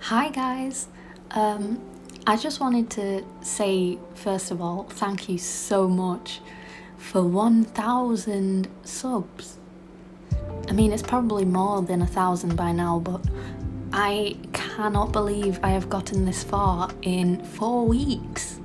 Hi guys. I just wanted to say first of all, thank you so much for 1,000 subs. I mean, it's probably more than 1,000 by now, but I cannot believe I have gotten this far in 4 weeks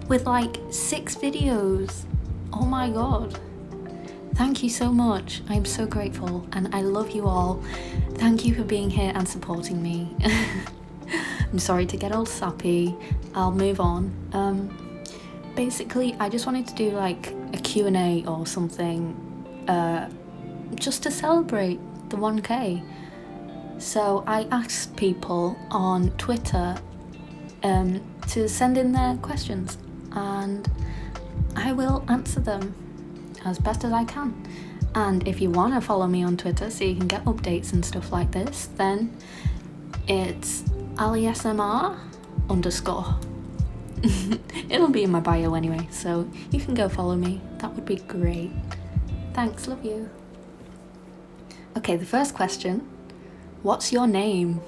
with like 6 videos. Oh my god. Thank you so much. I'm so grateful and I love you all. Thank you for being here and supporting me. I'm sorry to get all sappy. I'll move on. Basically, I just wanted to do like a Q&A or something just to celebrate the 1K. So I asked people on Twitter to send in their questions and I will answer them as best as I can. And if you want to follow me on Twitter so you can get updates and stuff like this, then it's AliSMR_. It'll be in my bio anyway, so you can go follow me. That would be great. Thanks, love you. Okay, the first question. What's your name?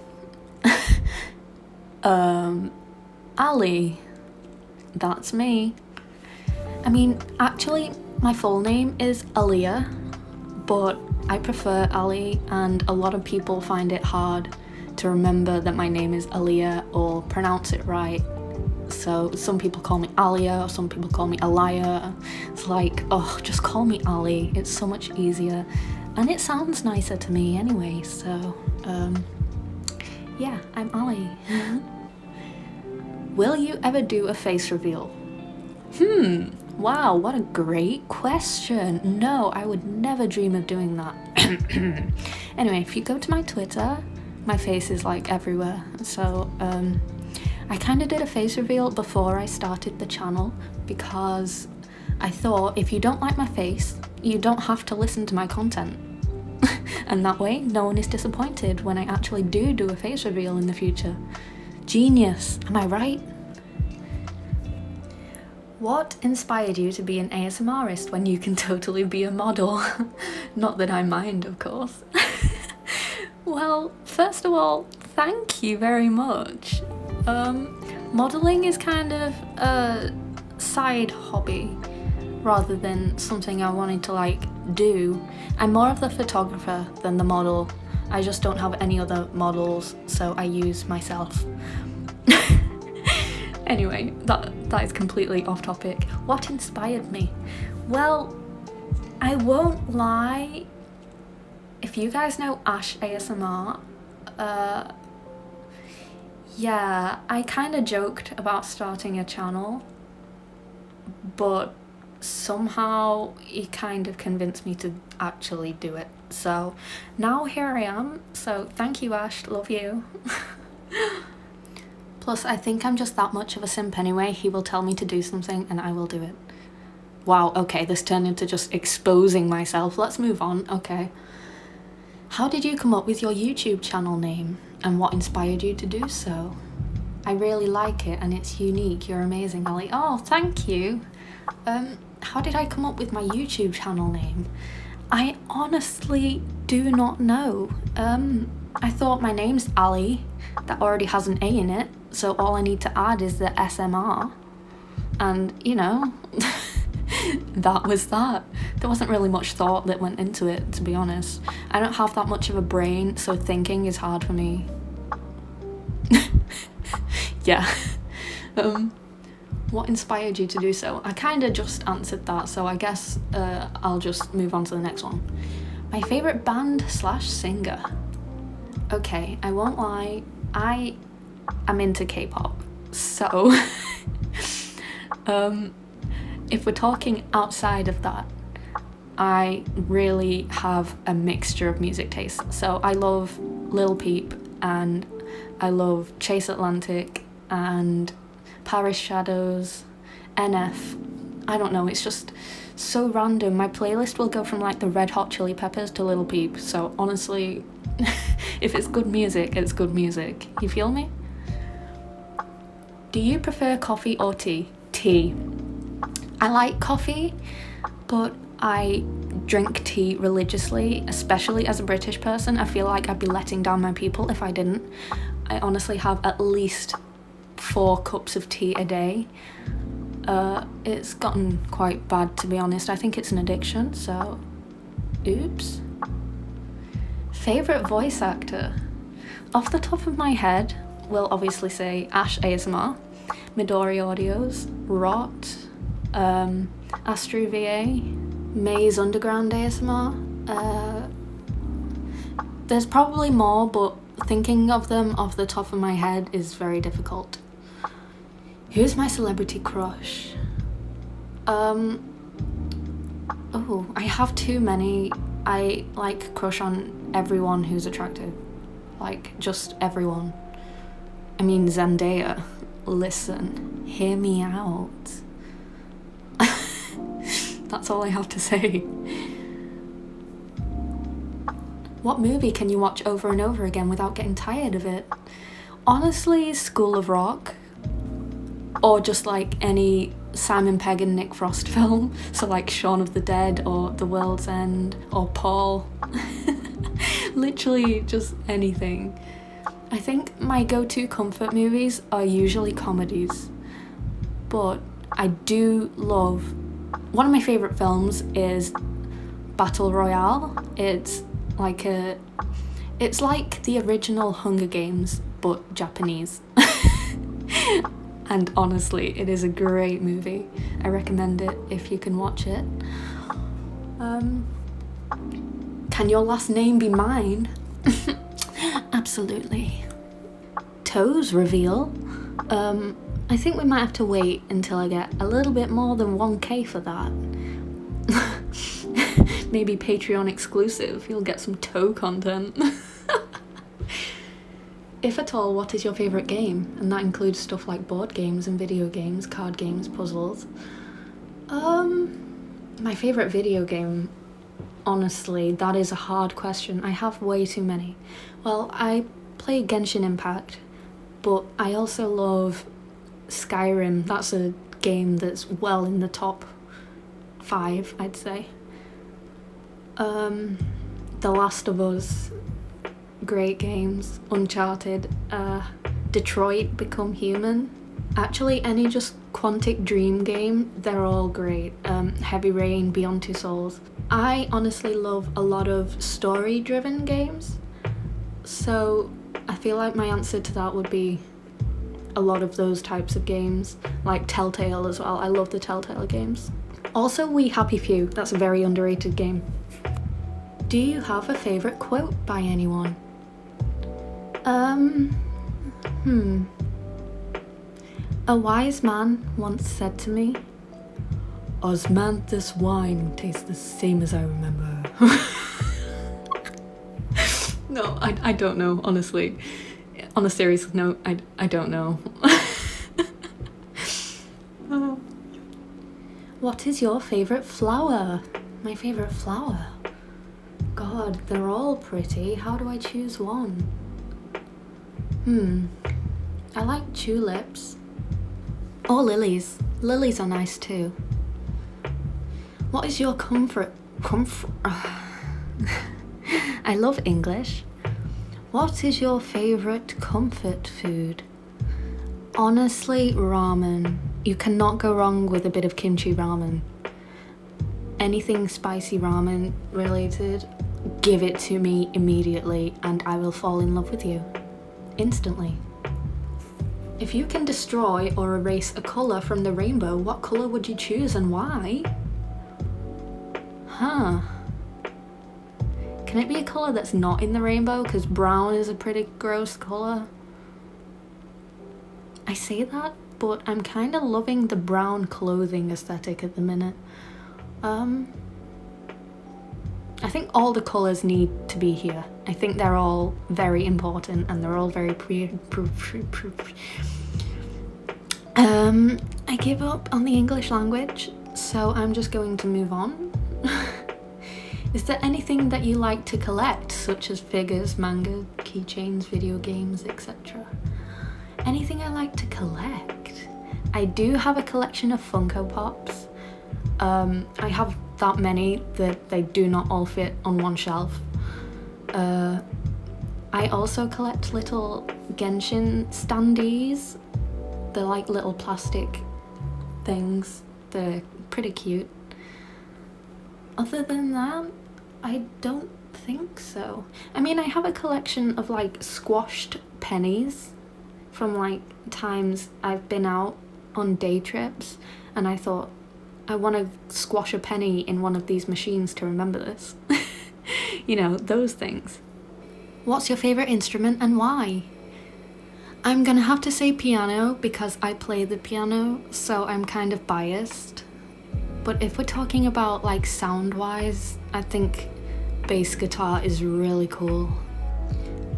Ali. That's me. I mean, actually, my full name is Aliyah, but I prefer Ali, and a lot of people find it hard to remember that my name is Aliyah or pronounce it right. So some people call me Aliyah or some people call me Aliyah. It's like, oh, just call me Ali. It's so much easier and it sounds nicer to me anyway. So yeah, I'm Ali. Will you ever do a face reveal? Wow, what a great question. No, I would never dream of doing that. Anyway, if you go to my Twitter, my face is like everywhere. So I kind of did a face reveal before I started the channel because I thought if you don't like my face, you don't have to listen to my content. And that way, no one is disappointed when I actually do a face reveal in the future. Genius, am I right? What inspired you to be an ASMRist when you can totally be a model? Not that I mind, of course. Well, first of all, thank you very much. Modeling is kind of a side hobby rather than something I wanted to like do. I'm more of the photographer than the model. I just don't have any other models, so I use myself. Anyway, that is completely off topic. What inspired me? Well, I won't lie. If you guys know Ash ASMR, yeah, I kind of joked about starting a channel, but somehow he kind of convinced me to actually do it. So now here I am. So thank you, Ash, love you. Plus, I think I'm just that much of a simp anyway. He will tell me to do something and I will do it. Wow, okay, this turned into just exposing myself. Let's move on, okay. How did you come up with your YouTube channel name and what inspired you to do so? I really like it and it's unique. You're amazing, Ali. Oh, thank you. How did I come up with my YouTube channel name? I honestly do not know. I thought my name's Ali. That already has an A in it, so all I need to add is the SMR. And, you know, that was that. There wasn't really much thought that went into it, to be honest. I don't have that much of a brain, so thinking is hard for me. Yeah. What inspired you to do so? I kind of just answered that, so I guess I'll just move on to the next one. My favourite band/singer. Okay, I won't lie, I am into K-pop, so if we're talking outside of that, I really have a mixture of music tastes. So I love Lil Peep and I love Chase Atlantic and Paris Shadows, NF. I don't know, it's just so random. My playlist will go from like the Red Hot Chili Peppers to Lil Peep, so honestly, if it's good music, it's good music. You feel me? Do you prefer coffee or tea? Tea. I like coffee, but I drink tea religiously, especially as a British person. I feel like I'd be letting down my people if I didn't. I honestly have at least 4 cups of tea a day. It's gotten quite bad, to be honest. I think it's an addiction, so oops. Favourite voice actor? Off the top of my head, we'll obviously say Ash ASMR, Midori Audios, Rot, Astro VA, Maze Underground ASMR. There's probably more, but thinking of them off the top of my head is very difficult. Who's my celebrity crush? Oh, I have too many. I like crush on everyone who's attractive. Like, just everyone. I mean, Zendaya, listen, hear me out. That's all I have to say. What movie can you watch over and over again without getting tired of it? Honestly, School of Rock. Or just like any Simon Pegg and Nick Frost film. So like Shaun of the Dead or The World's End or Paul. Literally just anything. I think my go-to comfort movies are usually comedies. But I do love... One of my favourite films is Battle Royale. It's like the original Hunger Games, but Japanese. And honestly, it is a great movie. I recommend it if you can watch it. Can your last name be mine? Absolutely. Toes reveal. I think we might have to wait until I get a little bit more than 1K for that. Maybe Patreon exclusive, you'll get some toe content. If at all, what is your favourite game? And that includes stuff like board games and video games, card games, puzzles. My favourite video game, honestly, that is a hard question. I have way too many. Well, I play Genshin Impact, but I also love Skyrim. That's a game that's well in the top 5, I'd say. The Last of Us, great games. Uncharted, Detroit Become Human. Actually, any just Quantic Dream game, they're all great. Heavy Rain, Beyond Two Souls. I honestly love a lot of story-driven games, so I feel like my answer to that would be a lot of those types of games, like Telltale as well. I love the Telltale games. Also, We Happy Few, that's a very underrated game. Do you have a favourite quote by anyone? A wise man once said to me, "Osmanthus wine tastes the same as I remember." No, I don't know, honestly. On a serious note, I don't know. What is your favourite flower? My favourite flower? God, they're all pretty. How do I choose one? I like tulips. Or lilies. Lilies are nice too. What is your comfort? I love English. What is your favourite comfort food? Honestly, ramen. You cannot go wrong with a bit of kimchi ramen. Anything spicy ramen related, give it to me immediately and I will fall in love with you. Instantly. If you can destroy or erase a colour from the rainbow, what colour would you choose and why? Can it be a colour that's not in the rainbow? Because brown is a pretty gross colour. I say that, but I'm kind of loving the brown clothing aesthetic at the minute. I think all the colours need to be here. I think they're all very important and they're all very I give up on the English language, so I'm just going to move on. Is there anything that you like to collect, such as figures, manga, keychains, video games, etc.? Anything I like to collect? I do have a collection of Funko Pops. I have that many that they do not all fit on one shelf. I also collect little Genshin standees. They're like little plastic things. They're pretty cute. Other than that, I don't think so. I mean, I have a collection of like squashed pennies from like times I've been out on day trips, and I thought I want to squash a penny in one of these machines to remember this. You know, those things. What's your favourite instrument and why? I'm gonna have to say piano because I play the piano, so I'm kind of biased. But if we're talking about like sound-wise, I think bass guitar is really cool.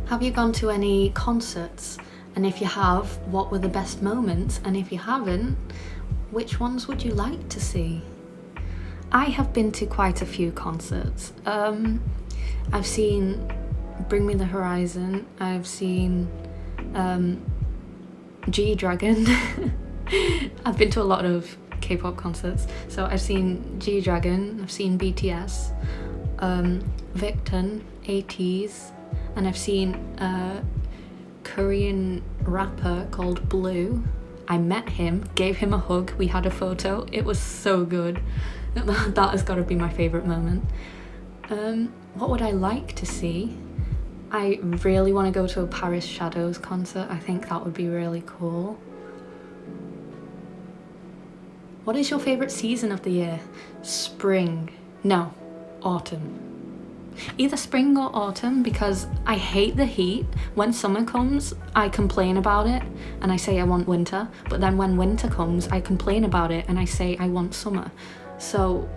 Have you gone to any concerts? And if you have, what were the best moments? And if you haven't, which ones would you like to see? I have been to quite a few concerts. I've seen Bring Me the Horizon, I've seen G-Dragon. I've been to a lot of K-pop concerts. So I've seen G-Dragon, I've seen BTS, Victon, ATEEZ, and I've seen a Korean rapper called Blue. I met him, gave him a hug, we had a photo. It was so good. That has got to be my favourite moment. What would I like to see? I really want to go to a Paris Shadows concert. I think that would be really cool. What is your favourite season of the year? Spring. No, autumn. Either spring or autumn, because I hate the heat. When summer comes, I complain about it and I say I want winter, but then when winter comes, I complain about it and I say I want summer. So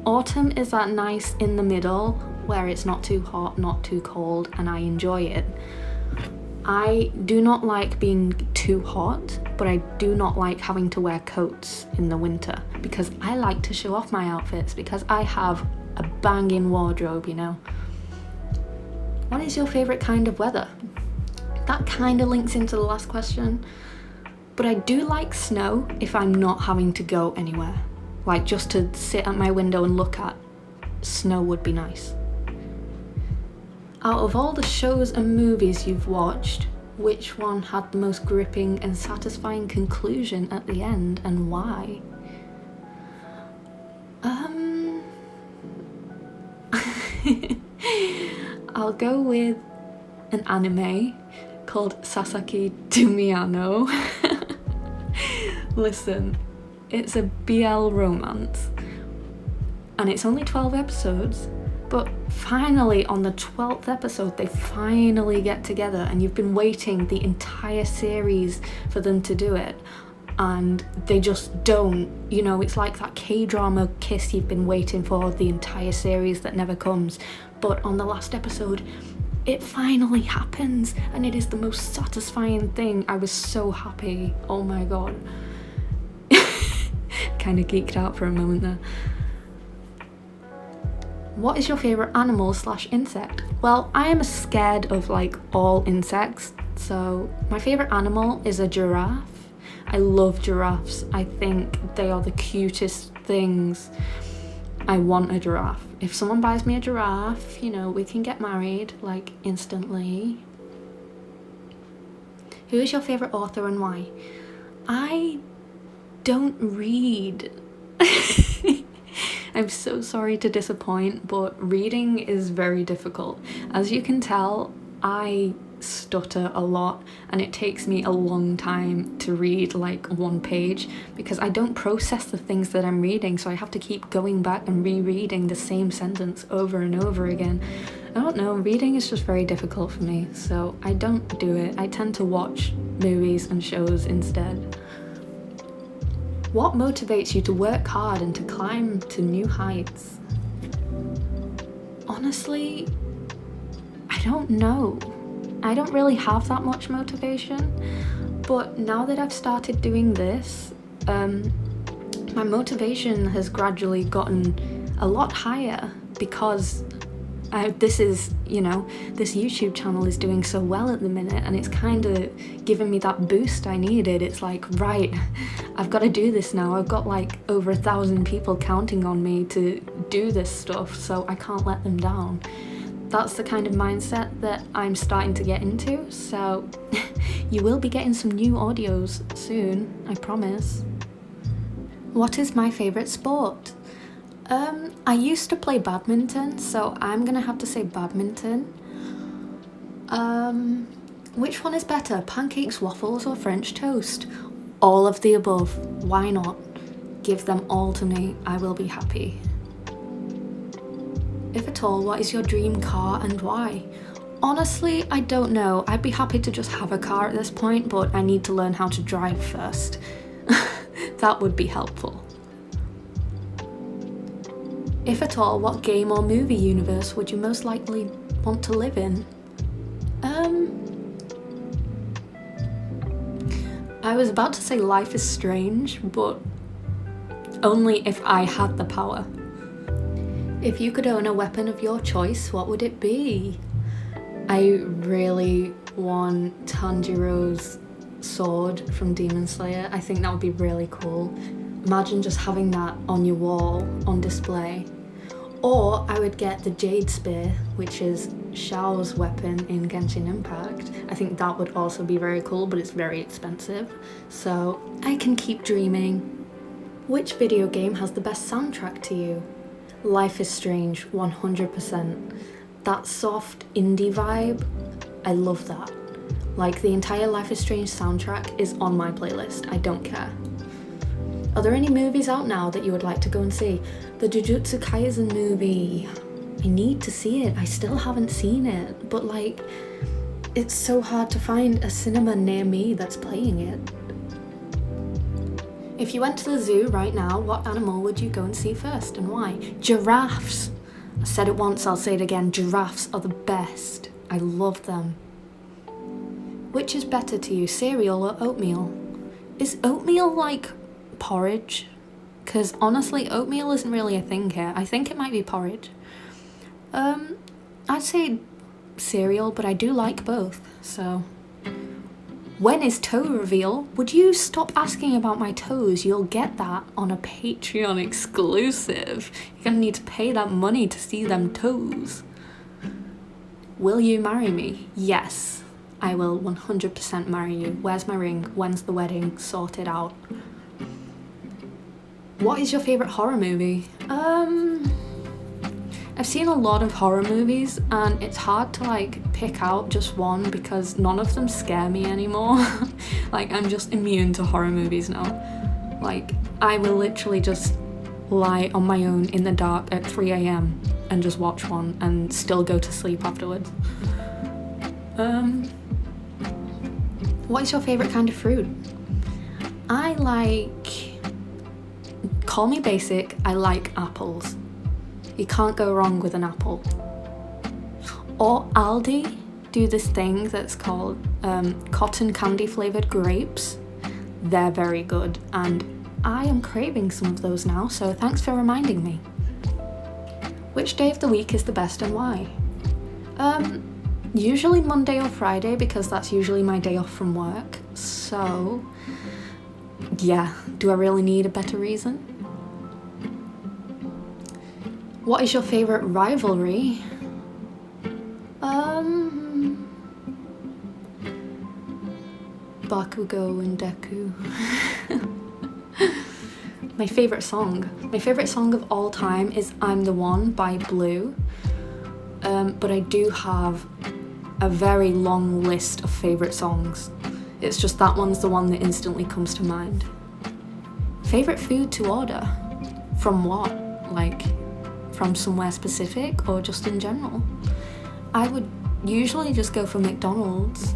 autumn is that nice in the middle where it's not too hot, not too cold, and I enjoy it. I do not like being too hot, but I do not like having to wear coats in the winter because I like to show off my outfits because I have a banging wardrobe, you know. What is your favourite kind of weather? That kind of links into the last question, but I do like snow if I'm not having to go anywhere. Like just to sit at my window and look at, snow would be nice. Out of all the shows and movies you've watched, which one had the most gripping and satisfying conclusion at the end and why? I'll go with an anime called Sasaki to Miyano. Listen, it's a BL romance and it's only 12 episodes, but finally on the 12th episode they finally get together, and you've been waiting the entire series for them to do it and they just don't. You know, it's like that K-drama kiss you've been waiting for the entire series that never comes, but on the last episode it finally happens and it is the most satisfying thing. I was so happy. Oh my god. Kind of geeked out for a moment there. What is your favourite animal / insect? Well, I am scared of like all insects, so my favourite animal is a giraffe. I love giraffes. I think they are the cutest things. I want a giraffe. If someone buys me a giraffe, you know, we can get married like instantly. Who is your favourite author and why? I don't read. I'm so sorry to disappoint, but reading is very difficult. As you can tell, I stutter a lot and it takes me a long time to read like one page because I don't process the things that I'm reading, so I have to keep going back and rereading the same sentence over and over again. I don't know, reading is just very difficult for me, so I don't do it. I tend to watch movies and shows instead. What motivates you to work hard and to climb to new heights? Honestly, I don't know. I don't really have that much motivation, but now that I've started doing this, my motivation has gradually gotten a lot higher because this YouTube channel is doing so well at the minute, and it's kind of given me that boost I needed. It's like, right, I've got to do this now. I've got like over 1,000 people counting on me to do this stuff, so I can't let them down. that's the kind of mindset that I'm starting to get into, so you will be getting some new audios soon, I promise. What is my favourite sport? I used to play badminton, so I'm gonna have to say badminton. Which one is better, pancakes, waffles, or French toast? All of the above. Why not? Give them all to me. I will be happy. If at all, what is your dream car and why? Honestly, I don't know. I'd be happy to just have a car at this point, but I need to learn how to drive first. That would be helpful. If at all, what game or movie universe would you most likely want to live in? I was about to say Life is Strange, but only if I had the power. If you could own a weapon of your choice, what would it be? I really want Tanjiro's sword from Demon Slayer. I think that would be really cool. Imagine just having that on your wall on display. Or I would get the Jade Spear, which is Shao's weapon in Genshin Impact. I think that would also be very cool, but it's very expensive. So I can keep dreaming. Which video game has the best soundtrack to you? Life is Strange, 100%. That soft indie vibe, I love that. Like, the entire Life is Strange soundtrack is on my playlist, I don't care. Are there any movies out now that you would like to go and see? The Jujutsu Kaisen movie. I need to see it. I still haven't seen it, but like, it's so hard to find a cinema near me that's playing it. If you went to the zoo right now, what animal would you go and see first and why? Giraffes. I said it once, I'll say it again. Giraffes are the best. I love them. Which is better to you, cereal or oatmeal? Is oatmeal like porridge? Because honestly, oatmeal isn't really a thing here. I think it might be porridge. I'd say cereal, but I do like both, so. When is toe reveal? Would you stop asking about my toes? You'll get that on a Patreon exclusive. You're gonna need to pay that money to see them toes. Will you marry me? Yes, I will 100% marry you. Where's my ring? When's the wedding? Sort it out. What is your favourite horror movie? I've seen a lot of horror movies and it's hard to like pick out just one because none of them scare me anymore. Like, I'm just immune to horror movies now. Like, I will literally just lie on my own in the dark at 3 a.m. and just watch one and still go to sleep afterwards. What is your favourite kind of fruit? I like... Call me basic, I like apples. You can't go wrong with an apple. Or Aldi do this thing that's called cotton candy flavoured grapes. They're very good and I am craving some of those now, so thanks for reminding me. Which day of the week is the best and why? Usually Monday or Friday because that's usually my day off from work. So yeah, do I really need a better reason? What is your favourite rivalry? Bakugo and Deku. My favourite song. My favourite song of all time is I'm the One by Blue. But I do have a very long list of favourite songs. It's just that one's the one that instantly comes to mind. Favourite food to order? From what? Like, from somewhere specific or just in general? I would usually just go for McDonald's.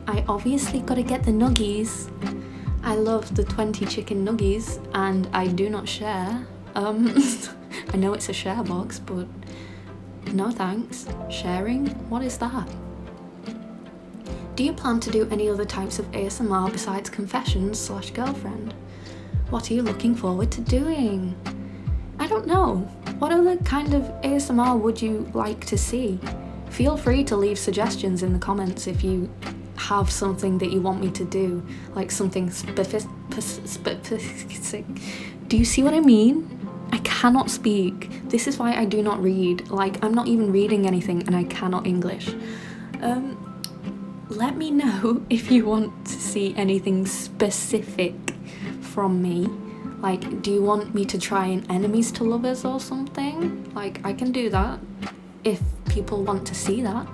I obviously gotta get the nuggies. I love the 20 chicken nuggies and I do not share. I know it's a share box, but no thanks. Sharing? What is that? Do you plan to do any other types of ASMR besides confessions/girlfriend? What are you looking forward to doing? I don't know. What other kind of ASMR would you like to see? Feel free to leave suggestions in the comments if you have something that you want me to do, like something specific. Do you see what I mean? I cannot speak. This is why I do not read. Like, I'm not even reading anything and I cannot English. Let me know if you want to see anything specific from me. Like, do you want me to try an enemies to lovers or something? Like, I can do that if people want to see that.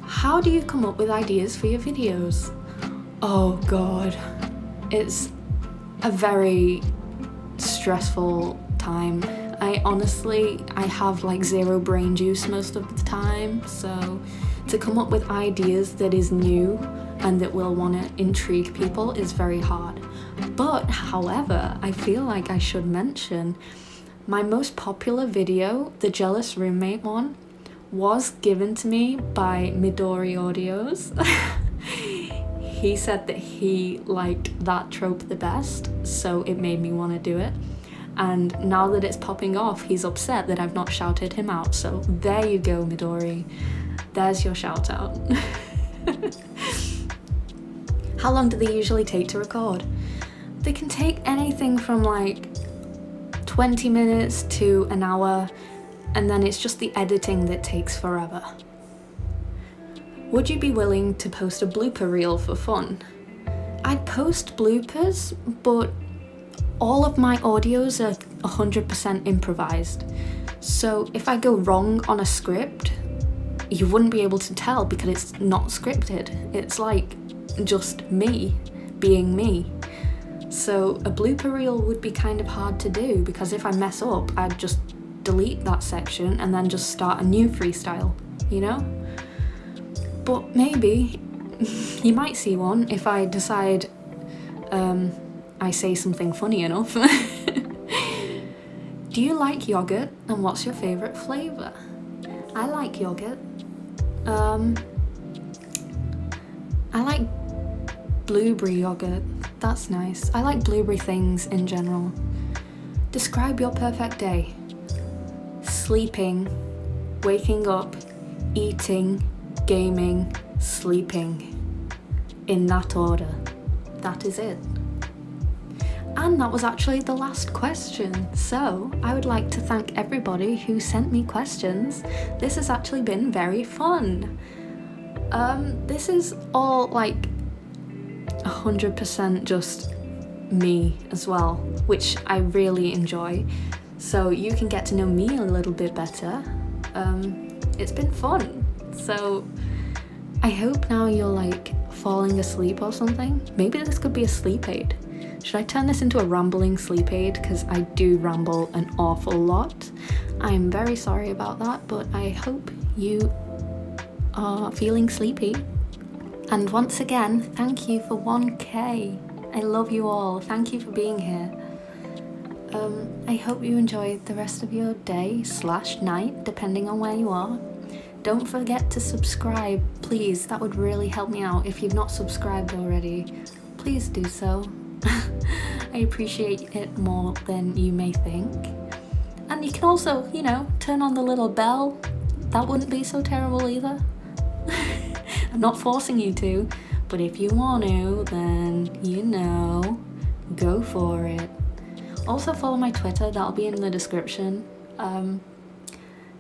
How do you come up with ideas for your videos? Oh god, it's a very stressful time. I have like zero brain juice most of the time, so to come up with ideas that is new and that will want to intrigue people is very hard. But however, I feel like I should mention my most popular video, the jealous roommate one, was given to me by Midori Audios. He said that he liked that trope the best, so it made me want to do it. And now that it's popping off, he's upset that I've not shouted him out. So there you go, Midori. There's your shout out. How long do they usually take to record? They can take anything from like 20 minutes to an hour, and then it's just the editing that takes forever. Would you be willing to post a blooper reel for fun? I'd post bloopers, but all of my audios are 100% improvised. So if I go wrong on a script, you wouldn't be able to tell because it's not scripted. It's like just me being me. So a blooper reel would be kind of hard to do because if I mess up, I'd just delete that section and then just start a new freestyle, you know? But maybe you might see one if I decide I say something funny enough. Do you like yogurt, and what's your favourite flavour? I like yogurt. I like blueberry yogurt. That's nice. I like blueberry things in general. Describe your perfect day. Sleeping, waking up, eating, gaming, sleeping. In that order. That is it. And that was actually the last question. So I would like to thank everybody who sent me questions. This has actually been very fun. This is all like 100% just me as well, which I really enjoy. So you can get to know me a little bit better. It's been fun. So I hope now you're like falling asleep or something. Maybe this could be a sleep aid. Should I turn this into a rambling sleep aid? Because I do ramble an awful lot. I'm very sorry about that, but I hope you are feeling sleepy. And once again, thank you for 1K. I love you all. Thank you for being here. I hope you enjoy the rest of your day/night, depending on where you are. Don't forget to subscribe, please. That would really help me out. If you've not subscribed already, please do so. I appreciate it more than you may think. And you can also, you know, turn on the little bell. That wouldn't be so terrible either. I'm not forcing you to, but if you want to, then, you know, go for it. Also follow my Twitter, that'll be in the description.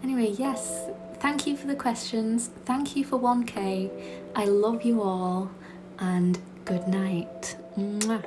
Anyway, yes, thank you for the questions. Thank you for 1K. I love you all, and good night. Mwah.